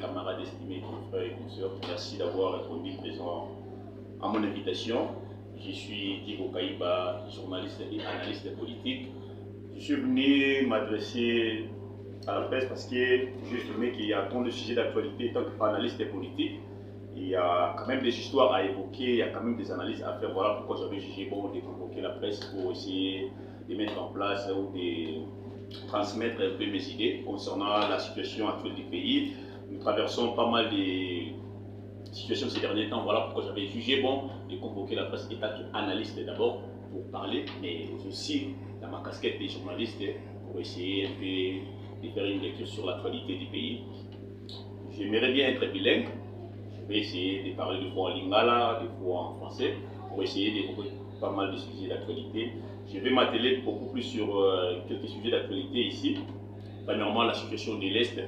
camarades estimés, frères et consoeurs, merci d'avoir répondu présent à mon invitation. Je suis Diego Kaïba, journaliste et analyste politique. Je suis venu m'adresser à la presse parce que j'ai estimé qu'il y a tant de sujets d'actualité tant qu'analyste politique. Il y a quand même des histoires à évoquer, il y a quand même des analyses à faire. Voilà pourquoi j'avais jugé bon de convoquer la presse pour essayer de mettre en place ou de transmettre un peu mes idées concernant la situation actuelle du pays. Nous traversons pas mal de situations ces derniers temps. Voilà pourquoi j'avais jugé bon de convoquer la presse état analyste d'abord pour parler, mais aussi dans ma casquette de journaliste pour essayer un peu de faire une lecture sur l'actualité du pays. J'aimerais bien être bilingue. Je vais essayer de parler des fois en lingala, des fois en français, pour essayer d'évoquer pas mal de sujets d'actualité. Je vais m'atteler beaucoup plus sur quelques sujets d'actualité ici. Premièrement, la situation de l'Est.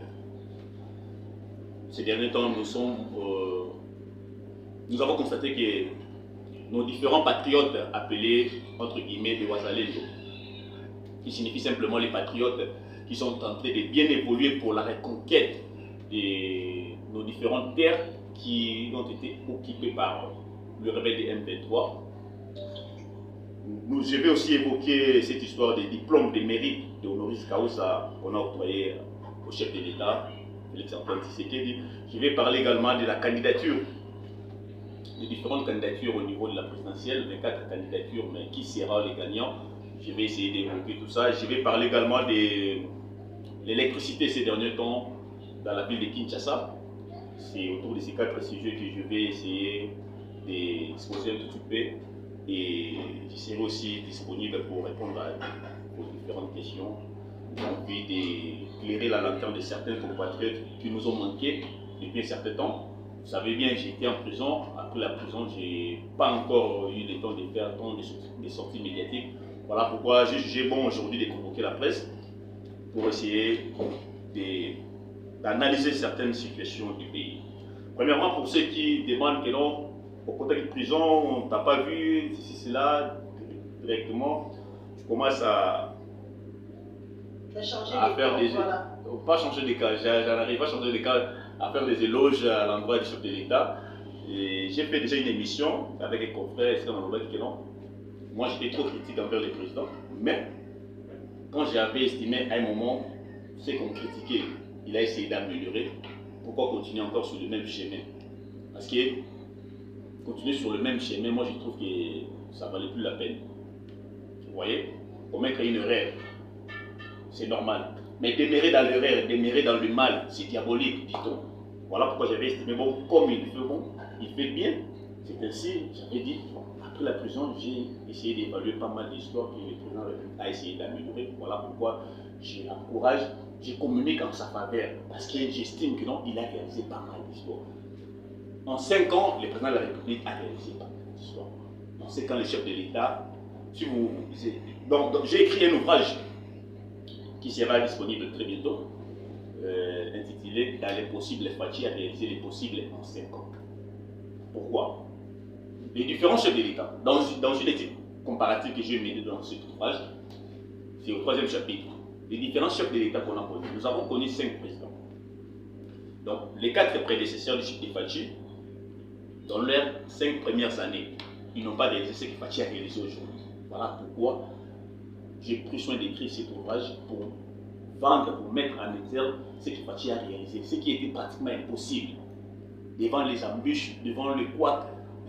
Ces derniers temps, nous avons constaté que nos différents patriotes appelés, entre guillemets, des Wazalendo, qui signifient simplement les patriotes qui sont en train de bien évoluer pour la reconquête de nos différentes terres qui ont été occupées par le rebelle de M23. Je vais aussi évoquer cette histoire des diplômes de mérite de Honoris Causa qu'on a octroyé au chef de l'État, Félix-Antoine Tshisekedi. Je vais parler également de la candidature, des différentes candidatures au niveau de la présidentielle, 24 candidatures, mais qui sera les gagnants. Je vais essayer d'évoquer tout ça. Je vais parler également de l'électricité ces derniers temps dans la ville de Kinshasa. C'est autour de ces 4 sujets que je vais essayer d'exposer un tout peu. Et je serai aussi disponible pour répondre aux différentes questions. J'ai envie d'éclairer la lanterne de certains compatriotes qui nous ont manqué depuis un certain temps. Vous savez bien, j'ai été en prison. Après la prison, je n'ai pas encore eu le temps de faire tant de sorties médiatiques. Voilà pourquoi j'ai jugé bon aujourd'hui de convoquer la presse pour essayer d'analyser certaines situations du pays. Premièrement, pour ceux qui demandent que non, au côté de prison, on ne t'a pas vu, ceci, cela, directement, tu commences à faire des... Voilà. Pas changer de cas, j'arrive pas à changer de cas, à faire des éloges à l'endroit du chef de l'État. J'ai fait déjà une émission avec les confrères, c'est dans le que non. Moi, j'étais trop critique envers le président, mais quand j'avais estimé à un moment ce qu'on critiquait, il a essayé d'améliorer. Pourquoi continuer encore sur le même chemin? Parce que continuer sur le même chemin, moi je trouve que ça ne valait plus la peine. Vous voyez, commettre une erreur, c'est normal. Mais demeurer dans l'erreur, demeurer dans le mal, c'est diabolique, dit-on. Voilà pourquoi j'avais estimé, bon, comme il fait bon, il fait bien. C'est ainsi, j'avais dit, après la prison, j'ai essayé d'évaluer pas mal d'histoires que le président a essayé d'améliorer. Voilà pourquoi j'encourage, je communique en sa faveur. Parce que j'estime que non, il a réalisé pas mal d'histoires. En 5 ans, le président de la République a réalisé pas mal d'histoires. En 5 ans, le chef de l'État, si vous... Donc j'ai écrit un ouvrage qui sera disponible très bientôt, intitulé « Dans les possibles, Fachi a réalisé les possibles en 5 ans ». Pourquoi? Les différents chefs de l'État, dans une étude comparative que j'ai menée dans cet ouvrage, c'est au 3e chapitre, les différents chefs de l'État qu'on a connus. Nous avons connu 5 présidents. Donc, les 4 prédécesseurs du chef de Fachi, dans leurs 5 premières années, ils n'ont pas réalisé ce que Fachi a réalisé aujourd'hui. Voilà pourquoi j'ai pris soin d'écrire cet ouvrage pour vendre, pour mettre en exergue ce que Fachi a réalisé, ce qui était pratiquement impossible. Devant les embûches, devant le couac,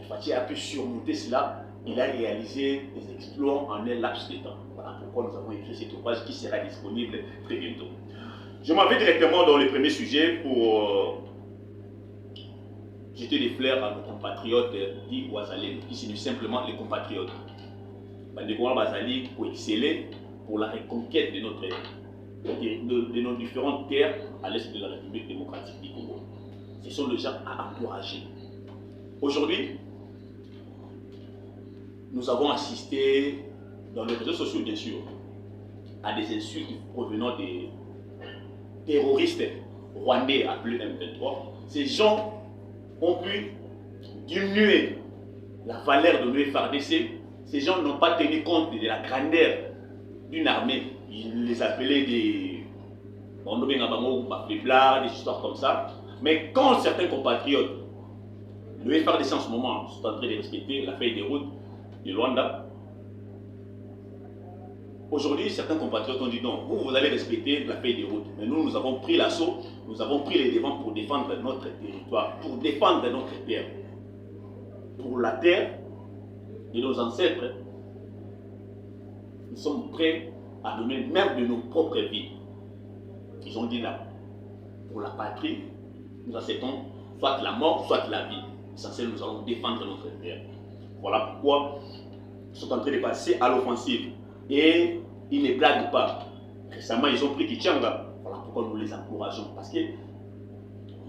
Fachi a pu surmonter cela. Il a réalisé des exploits en un laps de temps. Voilà pourquoi nous avons écrit cet ouvrage qui sera disponible très bientôt. Je m'en vais directement dans le premier sujet pour jeter des fleurs à nos compatriotes dits Wazalendo, qui signifient simplement les compatriotes. Bandeko Bazali pour exceller pour la reconquête de nos différentes terres à l'est de la République démocratique du Congo. Ce sont les gens à encourager. Aujourd'hui, nous avons assisté dans les réseaux sociaux, bien sûr, à des insultes provenant des terroristes rwandais appelés M23. Ces gens ont pu diminuer la valeur de l'UFRDC. Ces gens n'ont pas tenu compte de la grandeur d'une armée. Ils les appelaient des faiblards, des histoires comme ça. Mais quand certains compatriotes, le FRDC en ce moment, sont en train de respecter la feuille de route de Luanda, aujourd'hui, certains compatriotes ont dit non, vous allez respecter la feuille de route. Mais nous, nous avons pris l'assaut, nous avons pris les devants pour défendre notre territoire, pour défendre notre terre. Pour la terre de nos ancêtres, nous sommes prêts à donner même de nos propres vies. Ils ont dit là, pour la patrie, nous acceptons soit la mort, soit la vie. Essentiellement, nous allons défendre notre terre. Voilà pourquoi ils sont en train de passer à l'offensive. Et ils ne blaguent pas. Récemment, ils ont pris Kichanga. Voilà pourquoi nous les encourageons. Parce que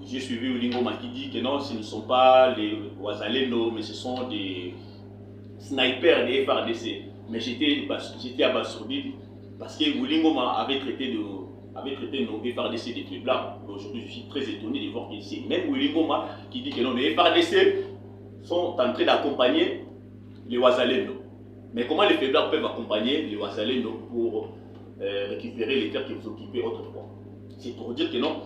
j'ai suivi Ulingoma qui dit que non, ce ne sont pas les Ouazalendo, mais ce sont des snipers des FRDC. Mais j'étais abasourdi parce que Ulingoma avait traité nos FRDC des plus blancs. Aujourd'hui, je suis très étonné de voir que c'est même Ulingoma qui dit que non, les FRDC sont en train d'accompagner les Ouazalendo. Mais comment les faiblards peuvent accompagner les Ouazalendo pour récupérer les terres que vous occupez autrefois? C'est pour dire que non,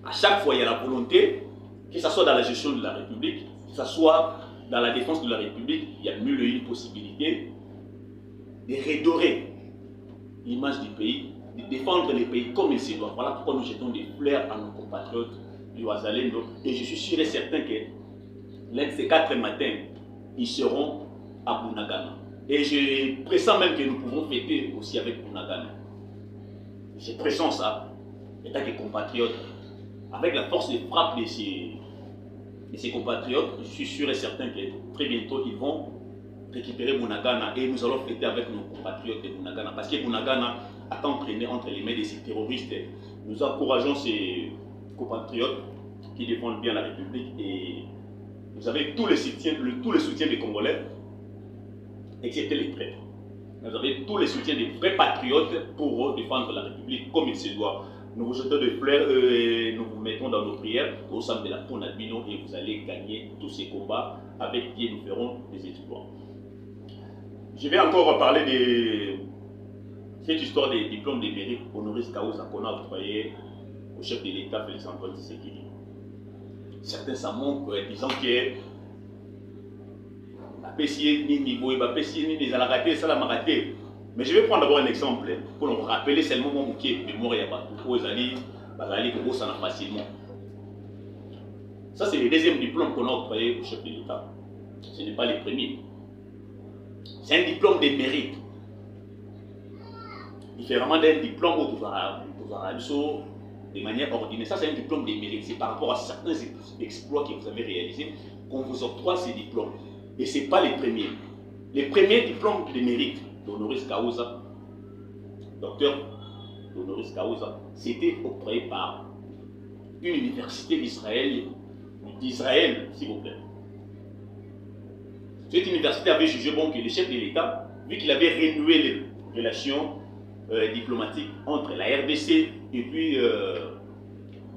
à chaque fois il y a la volonté, que ce soit dans la gestion de la République, que ce soit dans la défense de la République, il y a mille et une possibilités de redorer l'image du pays, de défendre les pays comme il se doit. Voilà pourquoi nous jetons des fleurs à nos compatriotes du Ouazalendo. Et je suis sûr et certain que l'un de ces 4 matins, ils seront à Bunagana. Et je pressens même que nous pouvons fêter aussi avec Bunagana. Je pressens ça, étant que compatriotes, avec la force de frappe de ces compatriotes, je suis sûr et certain que très bientôt ils vont récupérer Bunagana et nous allons fêter avec nos compatriotes de Bunagana. Parce que Bunagana a tant traîné entre les mains de ces terroristes. Nous encourageons ces compatriotes qui défendent bien la République et vous avez tout le soutien des Congolais, excepté les traîtres. Vous avez tous les soutiens des vrais patriotes pour défendre la République comme il se doit. Nous vous jetons des fleurs et nous vous mettons dans nos prières au sein de la Ponadbino et vous allez gagner tous ces combats avec qui nous ferons des exploits. Je vais encore parler de cette histoire des diplômes de mérite honoris causa qu'on a octroyé au chef de l'État Félix Antoine Tshisekedi. Certains s'en moquent disant que mais je vais prendre d'abord un exemple pour nous rappeler seulement mon bouquet de mémoire facilement. Ça, c'est le deuxième diplôme qu'on a octroyé au chef de l'État. Ce n'est pas le premier. C'est un diplôme de mérite. Différemment d'un diplôme où vous avez de manière ordinaire. Ça, c'est un diplôme de mérite. C'est par rapport à certains exploits que vous avez réalisés qu'on vous octroie ces diplômes. Et ce n'est pas les premiers. Les premiers diplômes de mérite d'honoris causa, docteur d'honoris causa, c'était octroyé par une université d'Israël, s'il vous plaît. Cette université avait jugé bon que le chef de l'État, vu qu'il avait renoué les relations diplomatiques entre la RDC et puis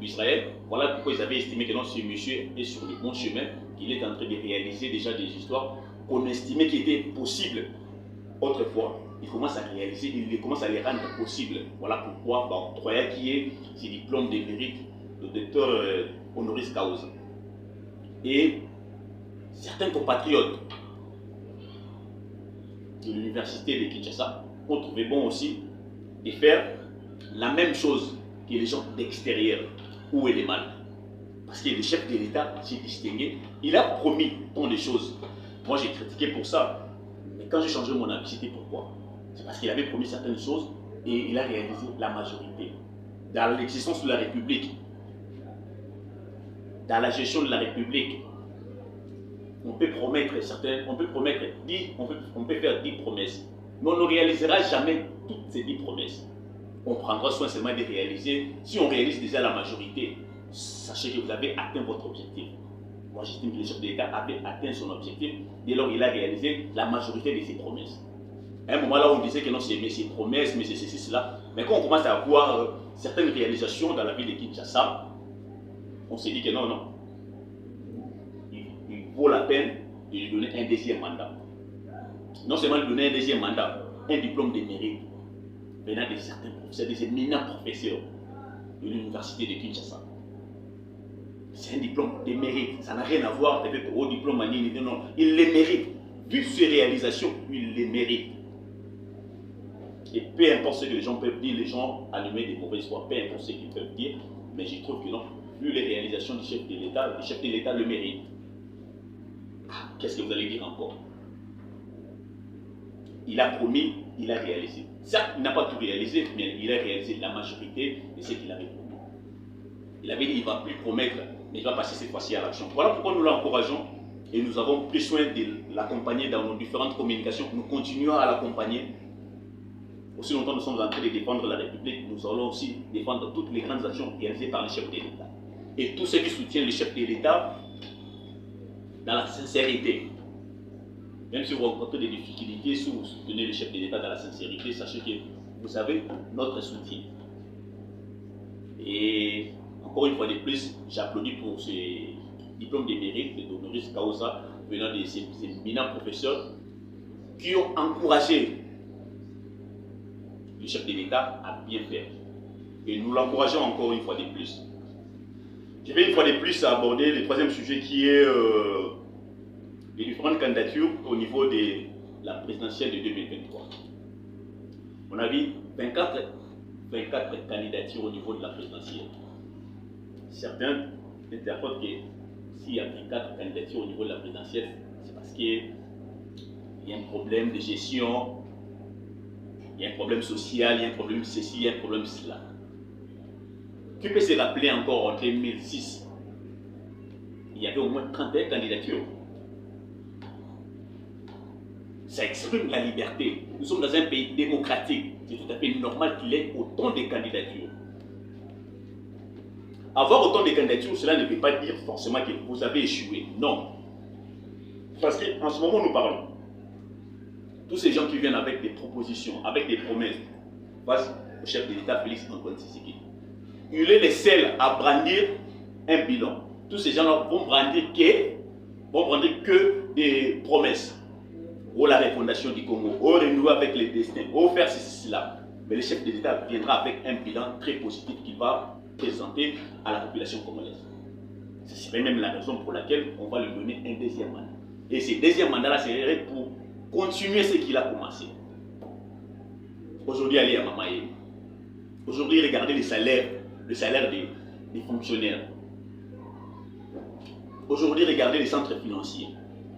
l'Israël, voilà pourquoi ils avaient estimé que non, ce monsieur est sur le bon chemin, qu'il est en train de réaliser déjà des histoires qu'on estimait qui étaient possibles autrefois. Il commence à réaliser, il commence à les rendre possibles. Voilà pourquoi octroyer qui est ces diplômes de mérite de docteur honoris causa. Et certains compatriotes de l'université de Kinshasa ont trouvé bon aussi de faire la même chose que les gens d'extérieur. Où est le mal? Parce que le chef de l'État s'est distingué. Il a promis tant de choses. Moi, j'ai critiqué pour ça. Mais quand j'ai changé mon avis, c'était pourquoi? C'est parce qu'il avait promis certaines choses et il a réalisé la majorité. Dans l'existence de la République, dans la gestion de la République, on peut promettre certaines, on peut faire 10 promesses. Mais on ne réalisera jamais toutes ces 10 promesses. On prendra soin seulement de réaliser. Si on réalise déjà la majorité, sachez que vous avez atteint votre objectif. Moi, j'estime que le chef de l'État avait atteint son objectif dès lors qu'il a réalisé la majorité de ses promesses. À un moment là, on disait que non, c'est ses promesses, mais c'est cela. Mais quand on commence à voir certaines réalisations dans la ville de Kinshasa, on s'est dit que non, non. Il vaut la peine de lui donner un deuxième mandat. Non seulement lui donner un deuxième mandat, un diplôme de mérite venant de certains professeurs, des éminents professeurs de l'université de Kinshasa. c'est un diplôme de mérite. Ça n'a rien à voir avec le haut diplôme. Non, il les mérite. Vu ses réalisations, il les mérite. Et peu importe ce que les gens peuvent dire, les gens allumer des mauvaises voix, peu importe ce qu'ils peuvent dire, mais je trouve que non, vu les réalisations du chef de l'État, le chef de l'État le mérite. Qu'est-ce que vous allez dire encore? Il a promis, il a réalisé. Certes, il n'a pas tout réalisé, mais il a réalisé la majorité de ce qu'il avait promis. Il avait dit qu'il ne va plus promettre, mais il va passer cette fois-ci à l'action. Voilà pourquoi nous l'encourageons et nous avons pris soin de l'accompagner dans nos différentes communications. Nous continuons à l'accompagner. Aussi longtemps que nous sommes en train de défendre la République, nous allons aussi défendre toutes les grandes actions réalisées par le chef de l'État. Et tous ceux qui soutiennent le chef de l'État dans la sincérité. Même si vous rencontrez des difficultés, si vous soutenez le chef de l'État dans la sincérité, sachez que vous avez notre soutien. Et encore une fois de plus, j'applaudis pour ces diplômes de mérite d'honoris causa venant de ces éminents professeurs qui ont encouragé le chef de l'État à bien faire. Et nous l'encourageons encore une fois de plus. Je vais une fois de plus aborder le troisième sujet qui est les différentes candidatures au niveau de la présidentielle de 2023. On a vu 24 candidatures au niveau de la présidentielle. Certains interprètent que s'il y a 24 candidatures au niveau de la présidentielle, c'est parce qu'il y a un problème de gestion, il y a un problème social, il y a un problème ceci, il y a un problème cela. Tu peux se rappeler encore en 2006, il y avait au moins 31 candidatures. Ça exprime la liberté. Nous sommes dans un pays démocratique. C'est tout à fait normal qu'il y ait autant de candidatures. Avoir autant de candidatures, cela ne veut pas dire forcément que vous avez échoué. Non. Parce qu'en ce moment, nous parlons. Tous ces gens qui viennent avec des propositions, avec des promesses, face au chef de l'État, Félix Antoine Tshisekedi. Il est le seul à brandir un bilan. Tous ces gens-là vont brandir que des promesses. Ou la refondation du Congo, ou renouer avec les destins, ou faire ceci, cela. Mais le chef de l'État viendra avec un bilan très positif qu'il va présenter à la population congolaise. Ce serait même la raison pour laquelle on va lui donner un deuxième mandat. Et ce deuxième mandat-là serait pour continuer ce qu'il a commencé. Aujourd'hui, allez à Mamaye. Aujourd'hui, regardez le salaire des fonctionnaires. Aujourd'hui, regardez les centres financiers.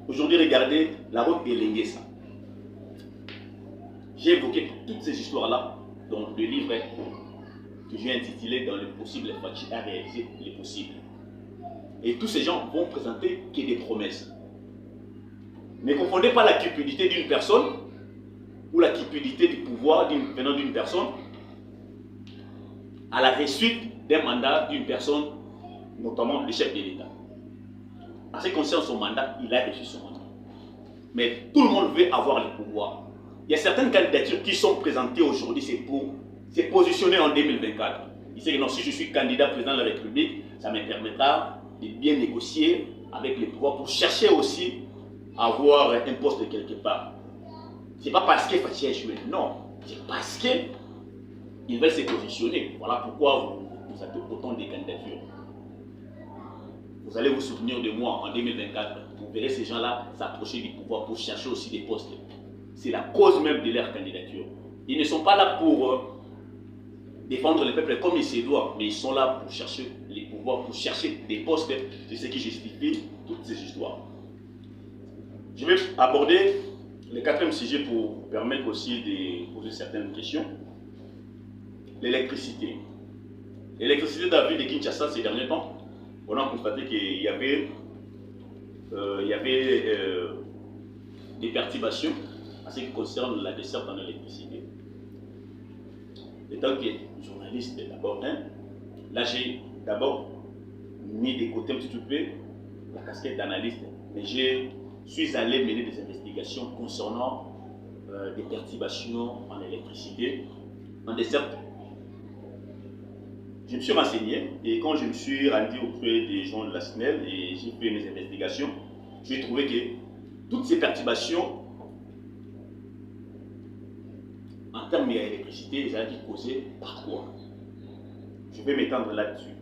Aujourd'hui, regardez la route de Lenguesa. J'ai évoqué toutes ces histoires-là dans le livre que j'ai intitulé Dans le possible, à réaliser les possibles. Et tous ces gens vont présenter que des promesses. Ne confondez pas la cupidité d'une personne ou la cupidité du pouvoir venant d'une personne à la réussite d'un mandat d'une personne, notamment le chef de l'État. En ce qui concerne son mandat, il a réussi son mandat. Mais tout le monde veut avoir le pouvoir. Il y a certaines candidatures qui sont présentées aujourd'hui, c'est pour se positionner en 2024. Il sait que non, si je suis candidat président de la République, ça me permettra de bien négocier avec les pouvoirs pour chercher aussi à avoir un poste quelque part. Ce n'est pas parce que Fachi a échoué, non. C'est parce qu'ils veulent se positionner. Voilà pourquoi vous avez autant de candidatures. Vous allez vous souvenir de moi en 2024. Vous verrez ces gens-là s'approcher du pouvoir pour chercher aussi des postes. C'est la cause même de leur candidature. Ils ne sont pas là pour défendre le peuple comme il se doit, mais ils sont là pour chercher les pouvoirs, pour chercher des postes. C'est ce qui justifie toutes ces histoires. Je vais aborder le quatrième sujet pour vous permettre aussi de poser certaines questions. L'électricité. L'électricité dans la ville de Kinshasa ces derniers temps, on a constaté qu'il y avait, des perturbations en ce qui concerne la desserte en électricité. Étant que journaliste d'abord, là j'ai d'abord mis de côté un petit peu la casquette d'analyste, mais je suis allé mener des investigations concernant des perturbations en électricité, en desserte. Je me suis renseigné et quand je me suis rendu auprès des gens de la SNEL et j'ai fait mes investigations, j'ai trouvé que toutes ces perturbations en termes d'électricité, elles ont été causées par quoi? Je vais m'étendre là-dessus.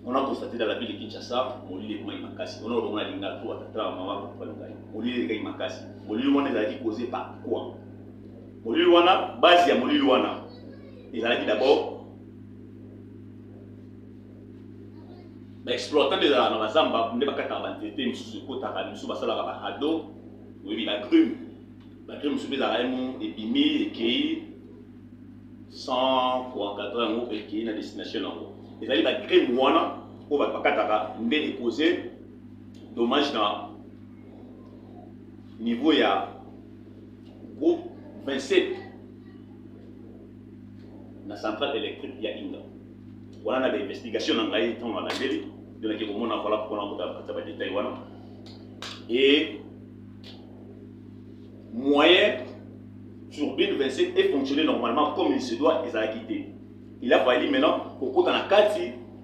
On a constaté dans la ville de Kinshasa, Molili est Makassi. On a remonté à l'Inga, tout à travers maman pour prendre le gars. Molili est Makassi. Molili Wana est causé par quoi? Molili Wana, base à Molili Wana. Il a dit d'abord, exploitant des Zamba, on n'est pas capable de faire sous ce côté, sous le salaire à Hado, oui, la grume. La grume sous les arènes, et Bimi, et Kei, 100 pour 80 euros, et Kei, la destination en haut. Et ça dit, la grume Wana, on va pas Katara, on est causé dommage dans niveau, il y a groupe 27 la centrale électrique il y a Inga. Voilà des investigations dans les temps dans la ville. Il y a qui vont voilà pour on détail voilà. Et moyen turbine 27 est fonctionné normalement comme il se doit et ça a quitté. Il a fallu maintenant qu'on compte dans la carte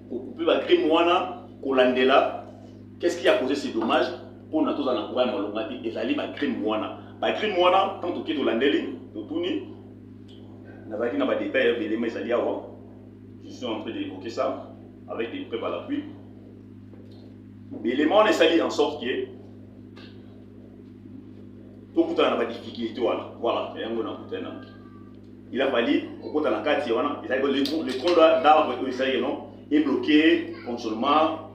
pour couper la crime wana kolandela. Qu'est-ce qui a causé ces dommages pour nous tous en encouragement malongati et ça la crime wana. La crime wana quand on quitte landeli de tourner. Je suis en train d'évoquer ça avec des preuves à l'appui. L'élément est sali en sorte que tout le monde a des difficultés. Voilà, il a fallu qu'on la carte, le tronc d'arbre est bloqué, fonctionnement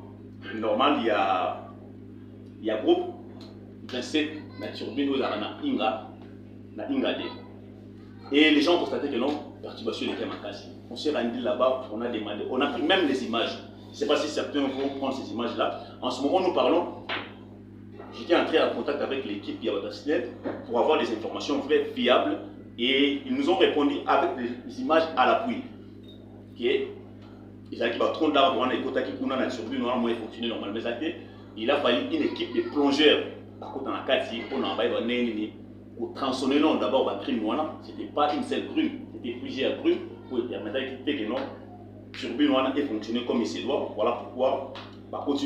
normal. Il y a groupe 27 la turbine na Inga. Et les gens ont constaté que non, perturbation était Makassi. On s'est rendu là-bas, on a demandé, on a pris même les images. Je ne sais pas si certains vont prendre ces images-là. En ce moment, nous parlons. J'étais entré en contact avec l'équipe Yawadasnet pour avoir des informations vraies, fiables. Et ils nous ont répondu avec des images à l'appui. Ils ont dit que tronc d'arbre, on a écouté qu'on a turbine, on a moins fonctionné normalement. Il a fallu une équipe de plongeurs à côté de la carte pour envoyer pour tronçonner non d'abord la crime noire, c'était pas une seule grume, c'était plusieurs grumes pour permettre que non turbine noire ait fonctionné comme il se doit. Voilà pourquoi par contre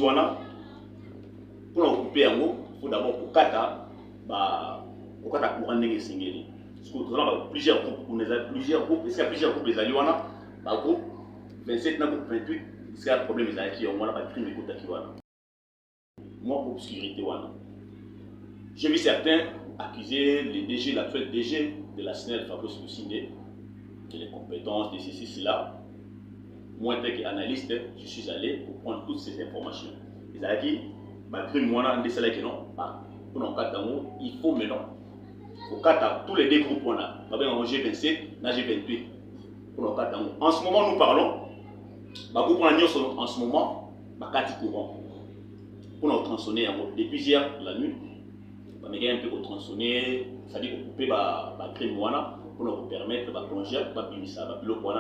pour occuper en haut, il faut d'abord pour kata courant n'est singeli. Parce que nous avons plusieurs groupes, est-ce qu'il y a plusieurs groupes les alliés par groupe 27 na groupe 28, est-ce qu'il y a un problème les alliés qui ont pas crime écoute qui wana. Moi pour obscurité wana. J'ai vu certains accuser les DG, l'actuel DG de la SNEL, Fabrice Lucindé, de les compétences, de ceci, cela. Moi, en tant qu'analyste, je suis allé pour prendre toutes ces informations. Ils ont dit, malgré moi, on a dit non, pour nos cas il faut maintenant. Au cas tous les deux groupes, on a G27, G28, pour nos cas en ce moment, nous parlons, en ce moment, courant. Pour nous tronçonner depuis hier, la nuit. On a un peu tronçonner, c'est-à-dire couper la crème pour nous permettre de plonger,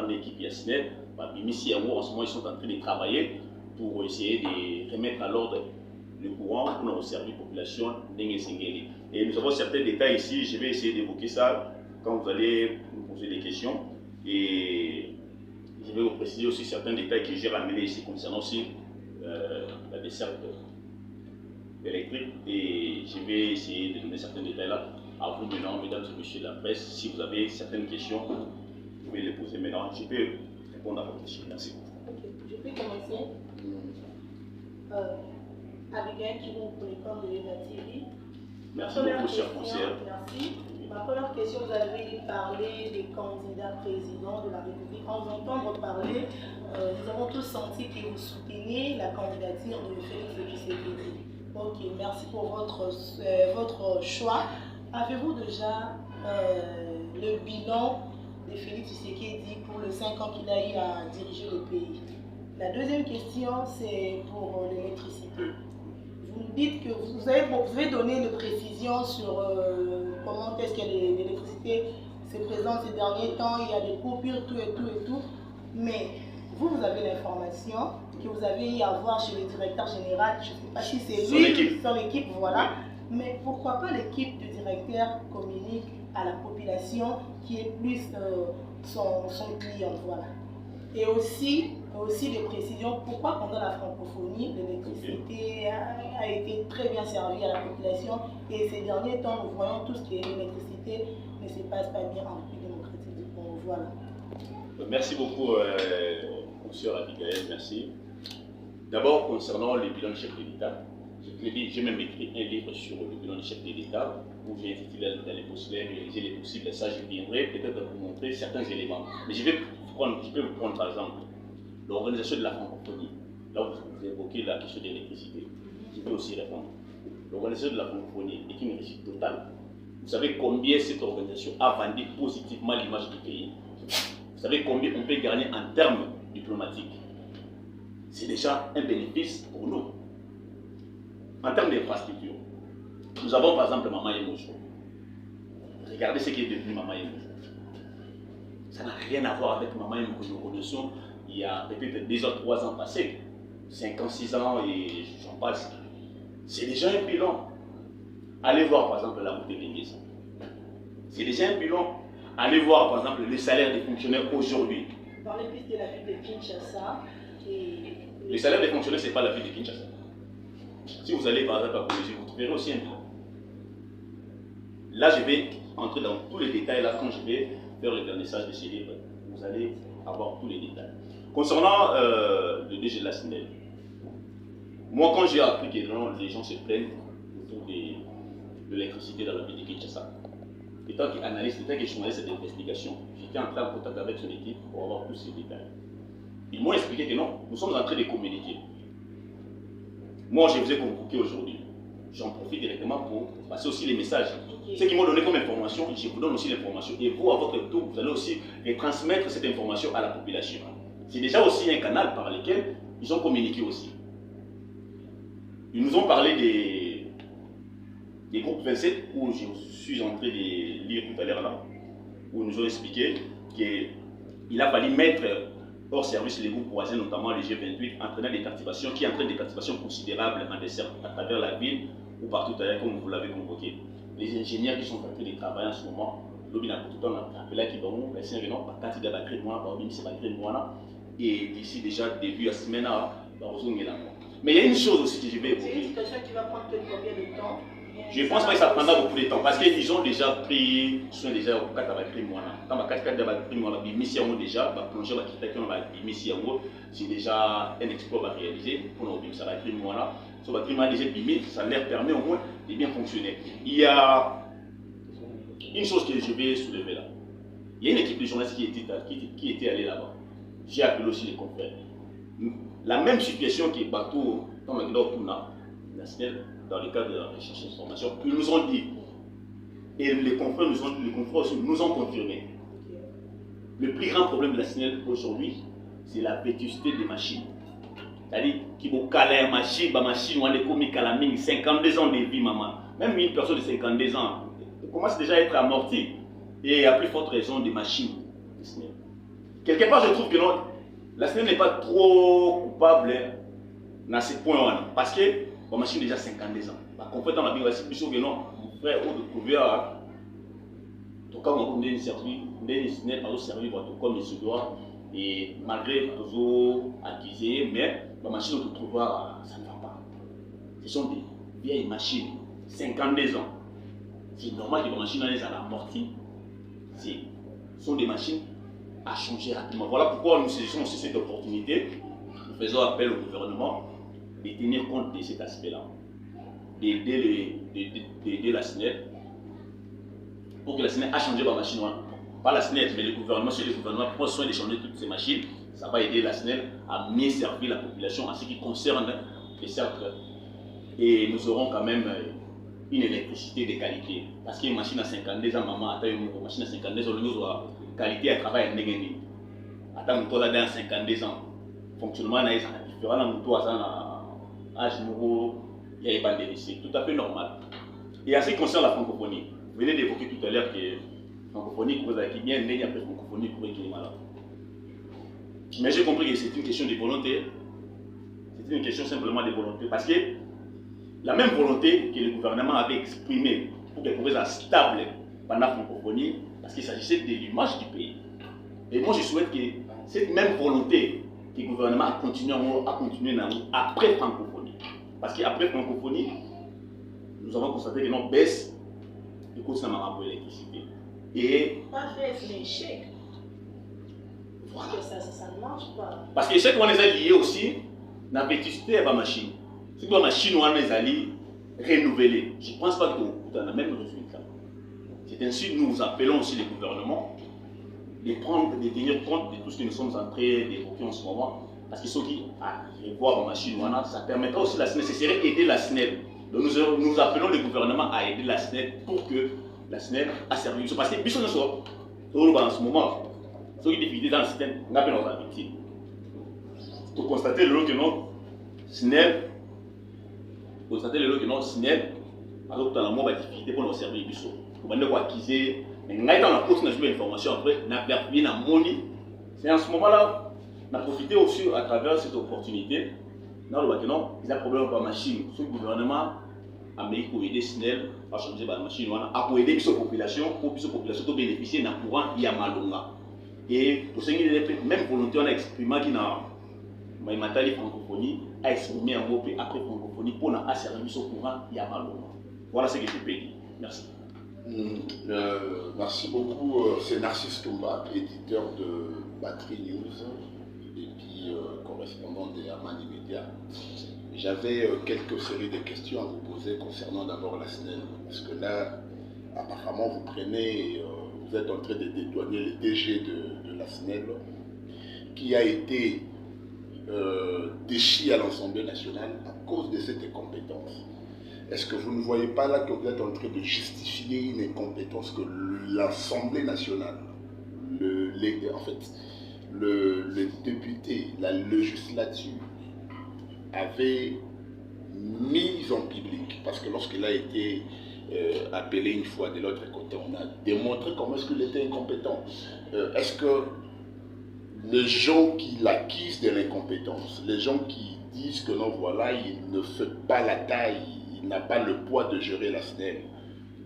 l'équipe Yasnet, en ce moment ils sont en train de travailler pour essayer de remettre à l'ordre le courant pour nous servir la population d'Engesengeli. Et nous avons certains détails ici, je vais essayer d'évoquer ça quand vous allez nous poser des questions. Et je vais vous préciser aussi certains détails que j'ai ramenés ici concernant aussi la desserte électrique et je vais essayer de donner certains détails là à vous maintenant, mesdames et messieurs de la presse. Si vous avez certaines questions, vous pouvez les poser maintenant. Je peux répondre à vos questions. Merci. Ok, je peux commencer. Abigail Kiron pour l'école de l'État TV. Merci beaucoup, cher conseiller. Merci. Ma première question, vous avez parlé des candidats présidents de la République. En vous entendant parler, nous avons tous senti que vous soutenez la candidature de Félix Tshisekedi. Ok, merci pour votre choix. Avez-vous déjà le bilan de Félix Tshisekedi pour les 5 ans qu'il a eu à diriger le pays? La deuxième question, c'est pour l'électricité. Vous nous dites que vous avez donné de précisions sur comment est-ce que l'électricité se présente ces derniers temps. Il y a des coupures, tout et tout et tout. Mais vous avez l'information que vous avez eu à voir chez le directeur général. Je ne sais pas si c'est lui, son équipe, voilà. Oui. Mais pourquoi pas l'équipe du directeur communique à la population qui est plus son client, voilà. Et aussi des précisions, pourquoi pendant la francophonie, l'électricité a été très bien servie à la population et ces derniers temps, nous voyons tous que l'électricité ne se passe pas bien en République démocratique du Congo. Voilà. Merci beaucoup, monsieur Abigail, merci. D'abord, concernant le bilan du chef de l'État, j'ai même écrit un livre sur le bilan du chef de l'État, où j'ai intitulé dans les possibles, réaliser les possibles. Ça, je viendrai peut-être vous montrer certains éléments. Mais je peux vous prendre par exemple l'organisation de la francophonie. Là où vous évoquez la question de l'électricité, je peux aussi répondre. L'organisation de la francophonie est une réussite totale. Vous savez combien cette organisation a vendu positivement l'image du pays. Vous savez combien on peut gagner en termes diplomatiques. C'est déjà un bénéfice pour nous. En termes d'infrastructure, nous avons par exemple Mama Yemoucho. Regardez ce qui est devenu Mama Yemoucho. Ça n'a rien à voir avec Mama Yemoucho que nous connaissons il y a peut-être 2 ou 3 ans passés, 5 ans, 6 ans et j'en passe. C'est déjà un bilan. Allez voir par exemple la route de Benguessa. C'est déjà un bilan. Allez voir par exemple le salaire des fonctionnaires aujourd'hui. Parlez plus de la ville de Kinshasa. Le salaire des fonctionnaires, ce n'est pas la ville de Kinshasa. Si vous allez par exemple à Colombie, vous trouverez aussi un bilan. Là, je vais entrer dans tous les détails. Là, quand je vais faire le vernissage de ces livres, vous allez avoir tous les détails. Concernant le DG de la SNEL, moi, quand j'ai appris que les gens se plaignent autour de l'électricité dans la ville de Kinshasa, étant qu'analyste, étant que journaliste d'investigation, j'étais en train de contact avec son équipe pour avoir tous ces détails. Ils m'ont expliqué que non, nous sommes en train de communiquer. Moi, je vous ai convoqué aujourd'hui. J'en profite directement pour passer aussi les messages. Ce qu'ils m'ont donné comme information, je vous donne aussi l'information. Et vous, à votre tour, vous allez aussi transmettre cette information à la population. C'est déjà aussi un canal par lequel ils ont communiqué aussi. Ils nous ont parlé des groupes 27, où je suis en train de lire tout à l'heure là, où ils nous ont expliqué qu'il a fallu mettre hors service les groupes voisins, notamment les G28, entraînant des perturbations, qui entraînent des perturbations considérables en dessert à travers la ville ou partout ailleurs, comme vous l'avez convoqué. Les ingénieurs qui sont en train de travailler en ce moment, et d'ici déjà début à semaine, mais il y a une chose aussi que je vais évoquer. C'est une situation qui va prendre combien de temps? Je ne pense pas que ça prendra beaucoup de temps parce qu'ils ont déjà pris soin déjà au cas de c'est déjà un exploit à réaliser pour nous. Ça leur permet au moins de bien fonctionner. Il y a une chose que je vais soulever là. Il y a une équipe de journalistes qui était allée là-bas. J'ai appelé aussi les confrères. La même situation qui est partout dans le la SNEL, dans le cadre de la recherche d'information, ils nous ont dit, et les confrères aussi nous ont confirmé. Le plus grand problème de la SNEL aujourd'hui, c'est la vétusté des machines. C'est-à-dire qu'il faut caler une machine, on a commis 52 ans de vie, maman. Même une personne de 52 ans commence déjà à être amortie. Et à plus forte raison des machines de SNEL. Quelque part, je trouve que non, la SNEL n'est pas trop coupable dans ce point-là. Parce que la machine a déjà 52 ans. En fait, dans la vie, c'est plus sûr que non, mon frère, on trouve à tout cas, on a servi, on a servi comme il se doit. Et malgré toujours accusé, mais la machine on trouve ça ne va pas. Ce sont des vieilles machines, 52 ans. C'est normal que les machines les amorties. Ce sont des machines à changer rapidement. Voilà pourquoi nous saisissons aussi cette opportunité. Nous faisons appel au gouvernement de tenir compte de cet aspect-là, d'aider la SNEL pour que la SNEL a changé la machine. Pas la SNEL, mais le gouvernement, si le gouvernement prend soin de changer toutes ces machines, ça va aider la SNEL à mieux servir la population en ce qui concerne les cercles. Et nous aurons quand même une électricité de qualité. Parce qu'une machine à 52 ans, maman, une machine à 52 ans, nous avons qualité à travail à Negeni. Attends, nous avons 52 ans. Fonctionnement est différent, nous avons âge nouveau, il y a des c'est tout à fait normal. Et en ce qui concerne la francophonie, vous venez d'évoquer tout à l'heure que la francophonie, qui vient de après francophonie, pour qui est malade. Mais j'ai compris que c'est une question de volonté. C'est une question simplement de volonté. Parce que la même volonté que le gouvernement avait exprimée pour que le projet soit stable pendant la francophonie, parce qu'il s'agissait de l'image du pays. Et moi, je souhaite que cette même volonté que le gouvernement a continué après francophonie. Parce qu'après francophonie, nous avons constaté que notre baisse de coûts de l'électricité. Et pas fait l'échec. Voilà. Ça ne marche pas. Parce que l'échec, on les a liés aussi la vétusté à la machine. C'est que la machine ou les alliés renouvelée. Je ne pense pas que vous avez le même résultat. C'est ainsi que nous appelons aussi les gouvernements de tenir compte de tout ce que nous sommes en train d'évoquer en ce moment. Parce qu'ils sont qui à revoir la machine, ça permettra aussi la SNEL. C'est aider la SNEL. Donc nous appelons le gouvernement à aider la SNEL pour que la SNEL a servi. Parce que en ce moment, ceux qui défilent dans le système, on appelle nos victimes. Pour constater le lot que non, SNEL, alors que dans la mort, difficulté pour nos services. On va acquiser, mais on a dans la poste, on a une information après, on a perdu la monnaie. C'est en ce moment-là, on a profité aussi à travers cette opportunité. Dans le bâtiment, il y a un problème avec la machine. Ce gouvernement a mis pour aider SNEL à changer la machine, pour aider la population, pour que la population puisse bénéficier d'un courant qui a malonga. Et pour ce qui est même volonté, on a exprimé qu'il y a une francophonie, a exprimé un mot après francophonie pour assurer ce courant qui a malonga. Voilà ce que je peux dire. Merci. Merci beaucoup. C'est Narcisse Toumba, éditeur de Battery News et puis correspondant des Amani Media. J'avais quelques séries de questions à vous poser concernant d'abord la SNEL. Parce que là, apparemment, vous êtes en train de dédouaner le DG de la SNEL qui a été déchu à l'Assemblée nationale à cause de cette incompétence. Est-ce que vous ne voyez pas là que vous êtes en train de justifier une incompétence que l'Assemblée nationale, le député, la législature avait mise en public? Parce que lorsqu'il a été appelé une fois de l'autre côté, on a démontré comment est-ce qu'il était incompétent. Est-ce que les gens qui l'acquisent de l'incompétence, les gens qui disent que non, voilà, il ne fait pas la taille, il n'a pas le poids de gérer la SNEL,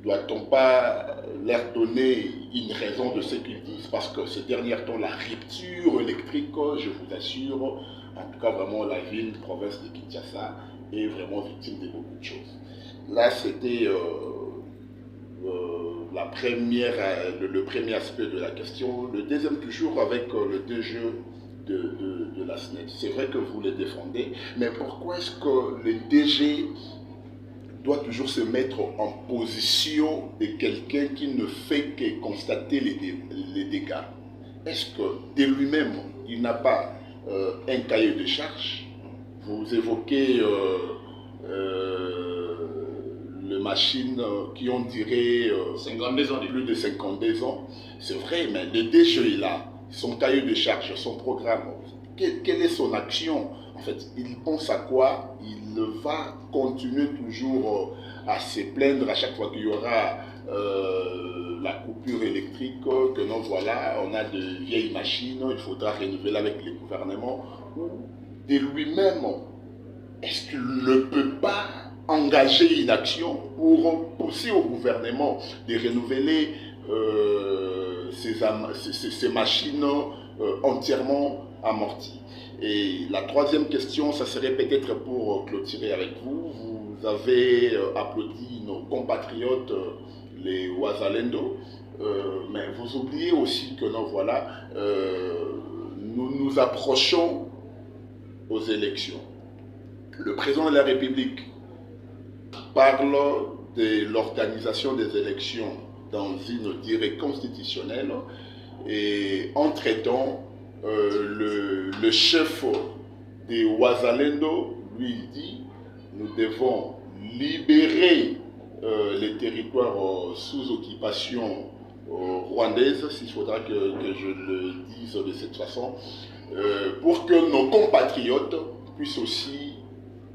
doit-on pas leur donner une raison de ce qu'ils disent? Parce que ces derniers temps, la rupture électrique, je vous assure, en tout cas vraiment la ville, province de Kinshasa, est vraiment victime de beaucoup de choses. Là, c'était le premier aspect de la question. Le deuxième, toujours avec le DG de la SNEL. C'est vrai que vous les défendez, mais pourquoi est-ce que le DG doit toujours se mettre en position de quelqu'un qui ne fait que constater les dégâts? Est-ce que de lui-même, il n'a pas un cahier de charge? Vous évoquez les machines qui ont duré plus de 52 ans. C'est vrai, mais le DG, il a son cahier de charge, son programme. Quelle est son action? En fait, il pense à quoi? Il va continuer toujours à se plaindre à chaque fois qu'il y aura la coupure électrique, que non, voilà, on a de vieilles machines, il faudra renouveler avec les gouvernements. Ou de lui-même, est-ce qu'il ne peut pas engager une action pour pousser au gouvernement de renouveler ces machines entièrement amorties? Et la troisième question, ça serait peut-être pour clôturer avec vous. Vous avez applaudi nos compatriotes, les Wazalendo, mais vous oubliez aussi que non, voilà, nous nous approchons aux élections. Le président de la République parle de l'organisation des élections dans une durée constitutionnelle et entre-temps, le chef des Wazalendo lui dit: nous devons libérer les territoires sous occupation rwandaise, s'il faudra que je le dise de cette façon, pour que nos compatriotes puissent aussi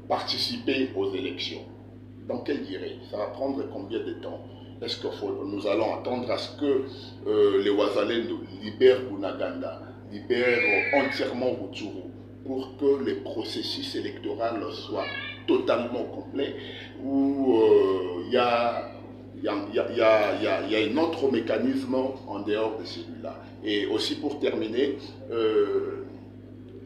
participer aux élections. Dans quelle durée? Ça va prendre combien de temps? Est-ce que nous allons attendre à ce que les Wazalendo libèrent Bunaganda, libèrent entièrement Rutshuru, pour que le processus électoral soit totalement complet, ou il y a un autre mécanisme en dehors de celui-là? Et aussi pour terminer,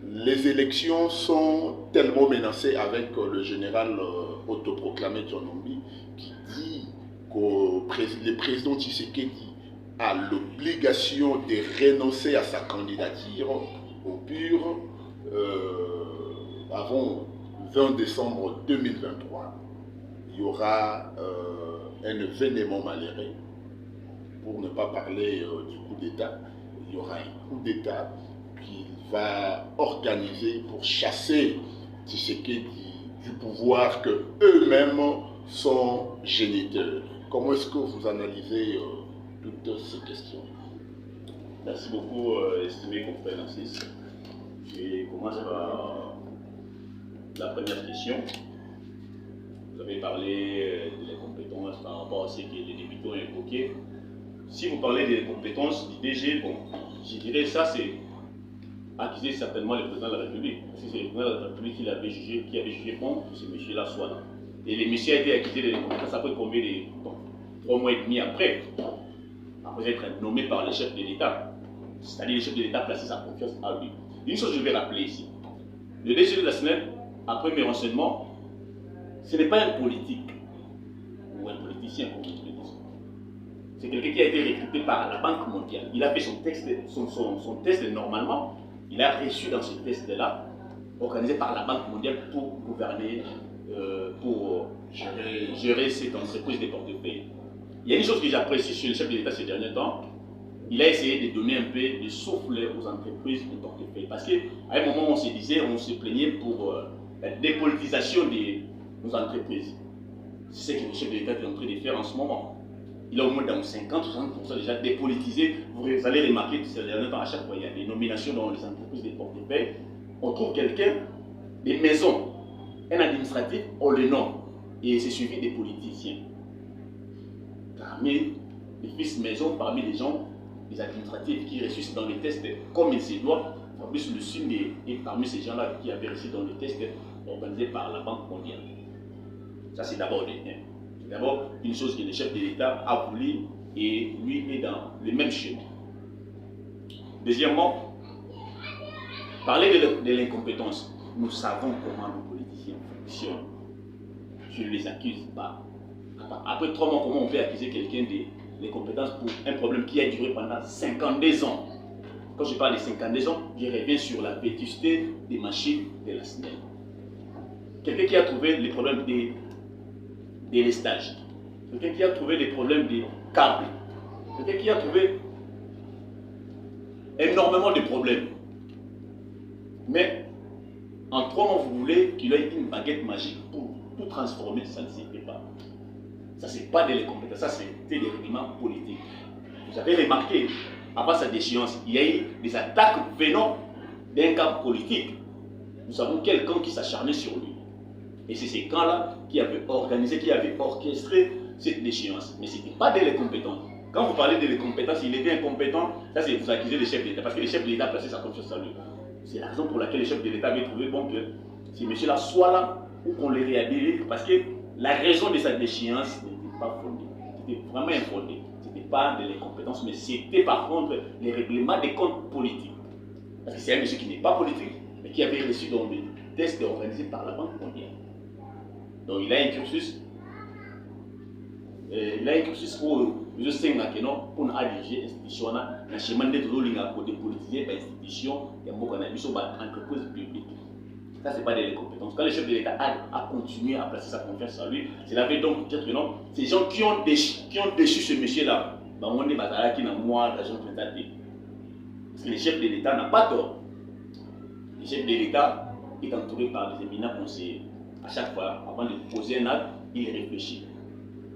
les élections sont tellement menacées avec le général autoproclamé John Numbi qui dit que le président Tshisekedi a l'obligation de renoncer à sa candidature au PUR avant 20 décembre 2023, il y aura un événement malheureux, pour ne pas parler du coup d'État. Il y aura un coup d'État qu'il va organiser pour chasser Tshisekedi du pouvoir que eux-mêmes sont géniteurs. Comment est-ce que vous analysez toutes ces questions? Merci beaucoup, estimé confrère Narcisse. Je commence par la première question. Vous avez parlé des compétences par rapport à ce que les députés ont évoqué. Si vous parlez des compétences du DG, bon, je dirais ça c'est accuser certainement le président de la République. Parce que c'est le président de la République qui avait jugé bon que ce monsieur-là soit là. Et le monsieur a été accusé des compétences après combien de temps? 3 mois et demi après être nommé par le chef de l'État. C'est-à-dire le chef de l'État a placé sa confiance à lui. Une chose que je vais rappeler ici. Le DG de la SNEL, après mes renseignements, ce n'est pas un politique ou un politicien, comme vous le dites. C'est quelqu'un qui a été recruté par la Banque mondiale. Il a fait son test normalement. Il a reçu dans ce test-là, organisé par la Banque mondiale pour gouverner, pour gérer cette entreprise des portefeuilles. Il y a une chose que j'apprécie sur le chef de l'État ces derniers temps. Il a essayé de donner un peu de souffle aux entreprises de portefeuille. Parce qu'à un moment, on se plaignait pour la dépolitisation de nos entreprises. C'est ce que le chef de l'État est en train de faire en ce moment. Il a au moins dans 50-60% déjà dépolitisé. Vous allez remarquer que ces derniers temps, à chaque fois, il y a des nominations dans les entreprises de portefeuille. On trouve quelqu'un, des maisons, un administratif, on le nomme. Et c'est suivi des politiciens. Parmi les fils maison, parmi les gens, les administratifs qui réussissent dans les tests comme il se doit, Fabrice Lucine et parmi ces gens-là qui avaient réussi dans les tests organisés par la Banque mondiale. Ça, c'est d'abord une chose que le chef de l'État a voulu et lui est dans le même schéma. Deuxièmement, parler de l'incompétence. Nous savons comment nos politiciens fonctionnent. Je ne les accuse pas. Après 3 mois, comment on peut accuser quelqu'un des compétences pour un problème qui a duré pendant 52 ans? Quand je parle de 52 ans, je reviens sur la vétusté des machines de la SNEL. Quelqu'un qui a trouvé les problèmes des lestages, quelqu'un qui a trouvé les problèmes des câbles, quelqu'un qui a trouvé énormément de problèmes. Mais en 3 mois, vous voulez qu'il ait une baguette magique pour tout transformer, ça ne se fait pas. Ça, ce n'est pas des compétences, ça, c'était des règlements politiques. Vous avez remarqué, avant sa déchéance, il y a eu des attaques venant d'un camp politique. Nous savons quel camp qui s'acharnait sur lui. Et c'est ces camps-là qui avaient organisé, qui avaient orchestré cette déchéance. Mais ce n'était pas des compétences. Quand vous parlez des compétences, il était incompétent, ça c'est vous accusez le chef de l'État, parce que le chef de l'État a placé sa confiance en lui. C'est la raison pour laquelle le chef de l'État avait trouvé bon que ce monsieur-là soit là ou qu'on le réhabilite, parce que la raison de sa déchéance n'était pas fondée. C'était vraiment infondé. Ce n'était pas de l'incompétence, mais c'était par contre les règlements des comptes politiques. Parce que c'est un monsieur qui n'est pas politique, mais qui avait reçu dans des tests organisés par la Banque mondiale. Donc il a un cursus. Pour je sais pour diriger l'institution, na chemin de pour dépolitiser l'institution et pour entreprise publique. Ça, ce n'est pas des compétences. Quand le chef de l'État a continué à placer sa confiance en lui, cela veut donc dire que non, ces gens qui ont déchu ce monsieur-là, on est qui n'a moi d'agent présenté. Parce que le chef de l'État n'a pas tort. Le chef de l'État est entouré par des éminents conseillers. À chaque fois, avant de poser un acte, il réfléchit.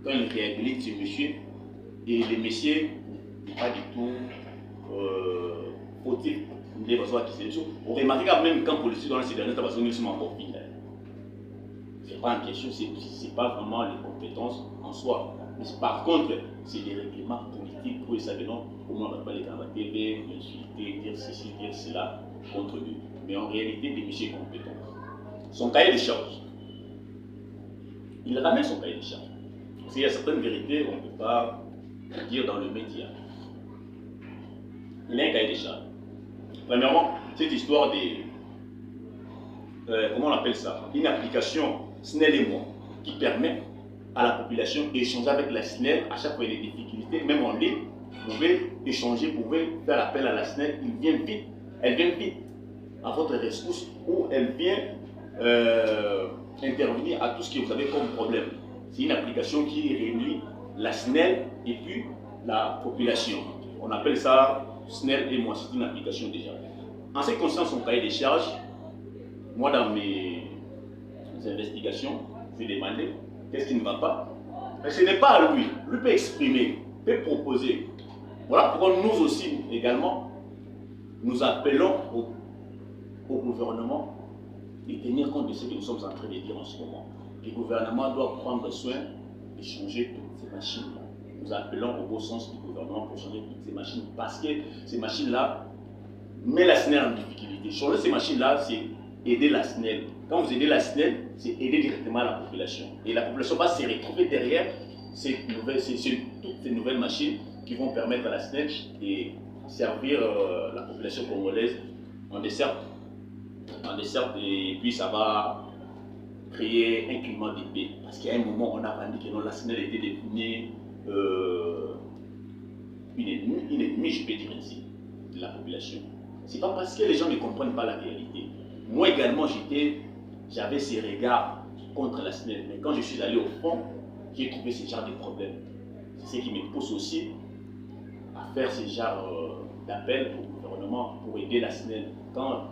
Quand il réhabilite ce monsieur, et le monsieur n'est pas du tout fautif. On remarque quand même quand politique dans ces dernières temps, ils sont encore finales. Ce n'est pas en question, ce n'est pas vraiment les compétences en soi. Mais par contre, c'est des règlements politiques pour ça, non, comment on va pas les camarades TV, insulter, dire ceci, dire cela contre lui. Mais en réalité, des messieurs compétents. Son cahier de charges. Il ramène son cahier de charges. Parce qu'il y a certaines vérités qu'on ne peut pas dire dans le média. Il a un cahier de charges. Premièrement, cette histoire de, comment on appelle ça, une application SNEL et moi qui permet à la population d'échanger avec la SNEL à chaque fois il y a des difficultés, même en ligne. Vous pouvez échanger, vous pouvez faire appel à la SNEL, elle vient vite à votre ressource ou elle vient intervenir à tout ce que vous avez comme problème. C'est une application qui réunit la SNEL et puis la population. On appelle ça SNEL et moi, c'est une application déjà. En ce qui concerne son cahier des charges, moi dans mes investigations, je lui ai demandé qu'est-ce qui ne va pas. Mais ce n'est pas à lui. Lui peut exprimer, peut proposer. Voilà pourquoi nous aussi également, nous appelons au gouvernement de tenir compte de ce que nous sommes en train de dire en ce moment. Le gouvernement doit prendre soin de changer toutes ces machines-là. Nous appelons au beau sens du gouvernement pour changer toutes ces machines parce que ces machines-là mettent la SNEL en difficulté. Changer ces machines-là, c'est aider la SNEL. Quand vous aidez la SNEL, c'est aider directement la population. Et la population va se retrouver derrière toutes ces nouvelles machines qui vont permettre à la SNEL de servir la population congolaise en dessert. Et puis ça va créer un climat de paix. Parce qu'à un moment, on a vendu que non, la SNEL était devenue une ennemie, je peux dire ainsi, de la population. C'est pas parce que les gens ne comprennent pas la réalité. Moi également, j'avais ces regards contre la SNEL. Mais quand je suis allé au fond, j'ai trouvé ce genre de problème. C'est ce qui me pousse aussi à faire ce genre d'appel au gouvernement pour aider la SNEL. Quand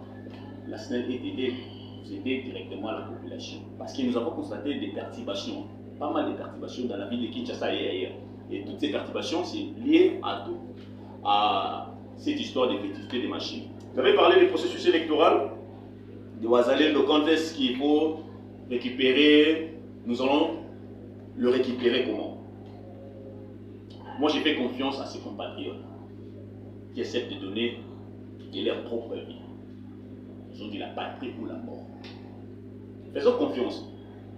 la SNEL est aidée, vous aidez directement la population. Parce que nous avons constaté des perturbations, pas mal de perturbations dans la ville de Kinshasa et ailleurs. Et toutes ces perturbations, c'est lié à cette histoire de vétusté des machines. Vous avez parlé du processus électoral, de Ouazalendo, quand est-ce qu'il faut récupérer, nous allons le récupérer comment? Moi, j'ai fait confiance à ces compatriotes qui essaient de donner de leur propre vie. Ils ont dit la patrie ou la mort. Faisons confiance.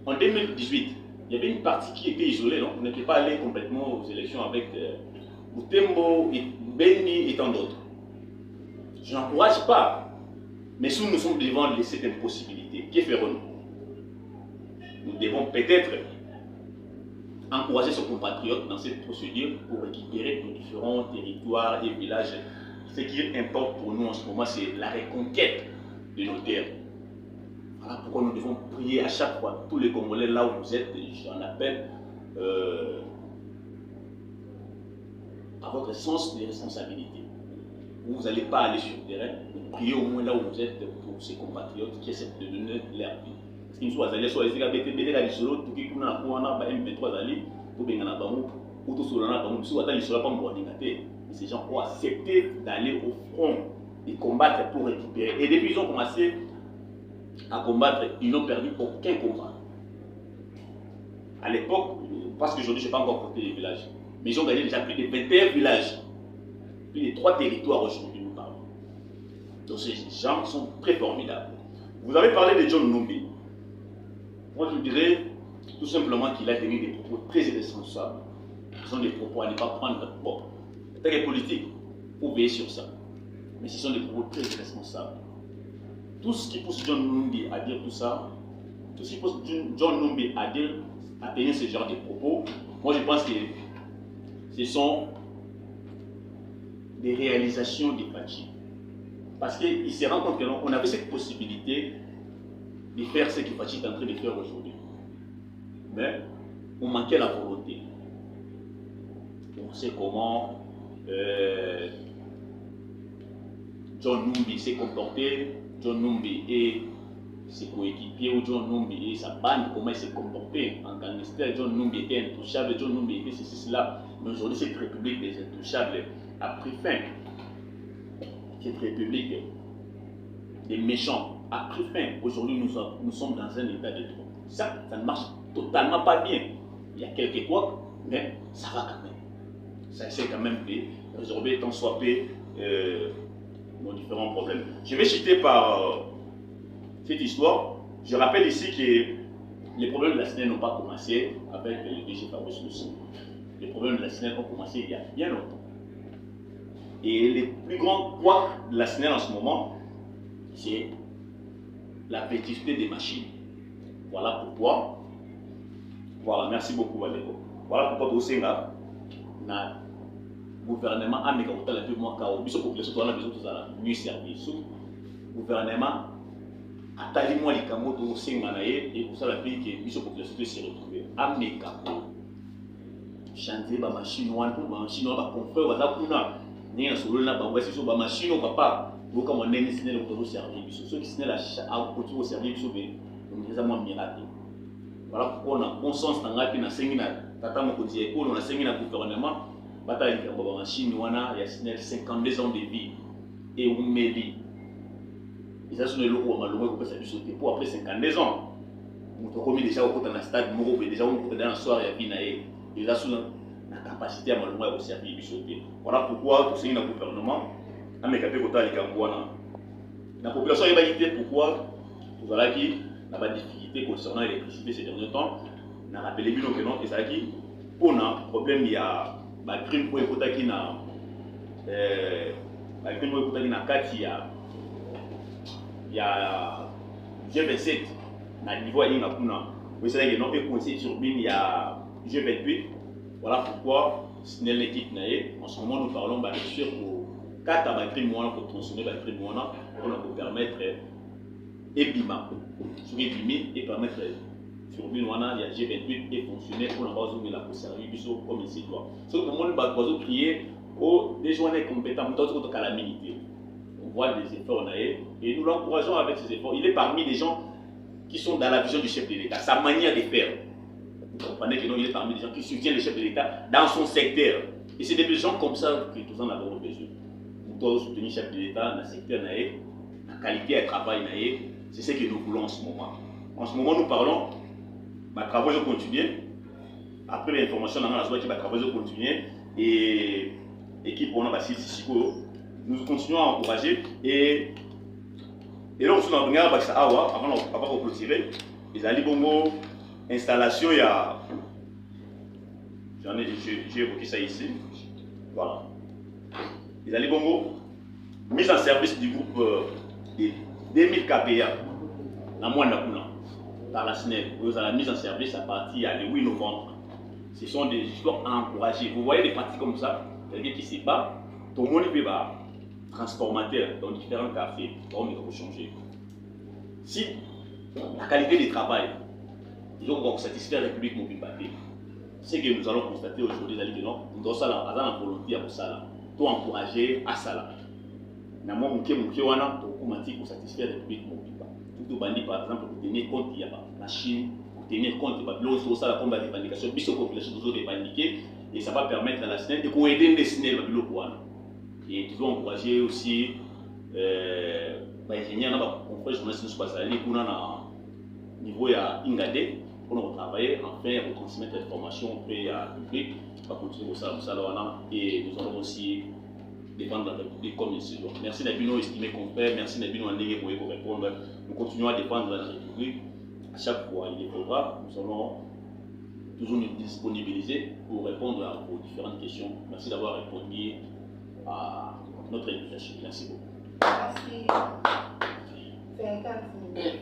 En 2018, il y avait une partie qui était isolée, non? On n'était pas allé complètement aux élections avec Boutembo, Beni et tant d'autres. Je n'encourage pas. Mais si nous sommes devant cette impossibilité, que ferons-nous? Nous devons peut-être encourager ses compatriotes dans cette procédure pour récupérer nos différents territoires et villages. Ce qui importe pour nous en ce moment, c'est la reconquête de nos terres. Voilà pourquoi nous devons prier à chaque fois, tous les Congolais là où vous êtes, j'en appelle à votre sens de responsabilité. Vous n'allez pas aller sur le terrain, mais priez au moins là où vous êtes pour ces compatriotes qui essaient de donner leur vie. Parce qu'ils soit allés, soit ils ont été à l'isolo, tout qui a M23 allés, tout bien en abamou, ou tout sur l'anabamou, si vous avez l'isolo pas me mais ces gens ont accepté d'aller au front et combattre pour récupérer. Et depuis ils ont commencé à combattre, ils n'ont perdu aucun combat. À l'époque, parce qu'aujourd'hui je n'ai pas encore compté les villages, mais ils ont gagné déjà plus de 21 villages, plus de 3 territoires aujourd'hui nous parlons. Donc ces gens sont très formidables. Vous avez parlé de John Numbi. Moi je dirais tout simplement qu'il a tenu des propos très irresponsables. Ce sont des propos à ne pas prendre. Bon, peut-être les politiques, vous veillez sur ça. Mais ce sont des propos très irresponsables. Tout ce qui pousse John Numbi à dire tout ça, tout ce qui pousse John Numbi à tenir ce genre de propos, moi je pense que ce sont des réalisations de Fachi. Parce qu'il se rend compte qu'on avait cette possibilité de faire ce que Fachi est en train de faire aujourd'hui. Mais on manquait la volonté. On sait comment John Numbi s'est comporté, John Numbi et ses coéquipiers, ou John Numbi et sa bande, comment il s'est comporté en gangster. John Numbi était intouchable, John Numbi était ceci, cela. Mais aujourd'hui, cette république des intouchables a pris fin. Cette république des méchants a pris fin. Aujourd'hui, nous sommes dans un état de droit. Ça ne marche totalement pas bien. Il y a quelques couacs, mais ça va quand même. Ça essaie quand même de résorber tant soit peu nos différents problèmes. Je vais citer par cette histoire. Je rappelle ici que les problèmes de la SNEL n'ont pas commencé avec le DG Fabrice Lucie. Les problèmes de la SNEL ont commencé il y a bien longtemps. Et les plus grands poids de la SNEL en ce moment, c'est la vétusté des machines. Voilà pourquoi. Voilà, merci beaucoup, Valéro. Voilà pourquoi aussi là, le gouvernement a mis en place le moins chaos. Puisque la population a besoin de mieux servir. Le gouvernement atali moi likambo to senga na ye et pour ça la pays que biso population peut se retrouver ameka chanter ba machine wana ba machine ba confrère baza kuna ni na solo na bango si so ba machine o papa boka mo ndenge sinele ko servir biso so ki sinele a côté au servir biso be donc eza moi miracle voilà pourquoi on a bon sens na ngapi na sengi na tata mo konzi école na sengi na gouvernement bata likambo ba machine wana ya sinele 52 ans de vie et umeli ils ont le logo malheureux pour ça biso pour après 52 ans on te commis déjà au côté dans stade moko déjà on peut dans soir ya vie na ye ils ont la capacité à malheureux au servir biso voilà pourquoi tout c'est un gouvernement ameka pe kota likambo wana la population est validée pourquoi vous allez qui n'a pas de difficulté concernant l'électricité ces derniers temps n'a rappelé bien que non et ça qui on a problème il y a ba crime pour kota qui na ba crime pour kota qui na kati ya G27 na niveau ya inga kuna vous savez que non peut conseiller sur bin il y a G28 voilà pourquoi c'est une équipe naé en ce moment nous parlons bien sûr pour 4 patrimoine pour transformer patrimoine pour nous permettre ebima sur ebimi et permettre sur bin wana il y a G28 et fonctionner pour la base de la conserver biso comme il se doit so pour moi ba oiseau crier au des gens compétents tout autre calamité on voit des efforts naé et nous l'encourageons avec ces efforts il est parmi les gens qui sont dans la vision du chef de l'État sa manière de faire. Vous comprenez que non, il est parmi les gens qui soutiennent le chef de l'État dans son secteur. Et c'est des gens comme ça que tous en avons besoin. Nous devons soutenir le chef de l'État dans le secteur, la qualité de travail, c'est ce que nous voulons en ce moment. En ce moment, nous parlons, les travaux vont continuer. Après l'information, nous avons les travaux vont continuer. Et l'équipe, nous continuons à encourager. Et là, on se regarde avant de clôturer. Les Ali Bongo. Installation, il y a. J'ai évoqué ça ici. Voilà. Les Ali Bongo, mise en service du groupe des 2000 KPA, la moindre par la SNEL. Vous avez la mise en service à partir du 8 novembre. Ce sont des histoires à encourager. Vous voyez des parties comme ça, quelqu'un qui ne sait pas, tout le monde peut être transformateur dans différents cafés. Donc, il faut changer. Si la qualité du travail, ils ont satisfait la République mobile papier. Ce que nous allons constater aujourd'hui, nous devons faire la volonté à ça, tout encourager à ça. Nous avons satisfaire la République mobile. Tout bandit, par exemple, pour tenir compte, il y a la Chine, pour tenir compte, il y a la combat des revendications, puis population toujours revendiquer, et ça va permettre à la SNEL de aider les SNEL. Et nous devons encourager aussi les ingénieurs, on fait journalistes, nous passons niveau à Ingade. Pour travailler, enfin, pour transmettre l'information auprès du public, on va continuer ça et nous allons aussi défendre la République comme il se doit. Merci Nabino, estimé confrère, merci Nabino Andégué pour répondre. Nous continuons à défendre la République. À chaque fois, il faudra, nous allons toujours nous disponibiliser pour répondre aux différentes questions. Merci d'avoir répondu à notre invitation. Merci beaucoup. Merci. 50 minutes.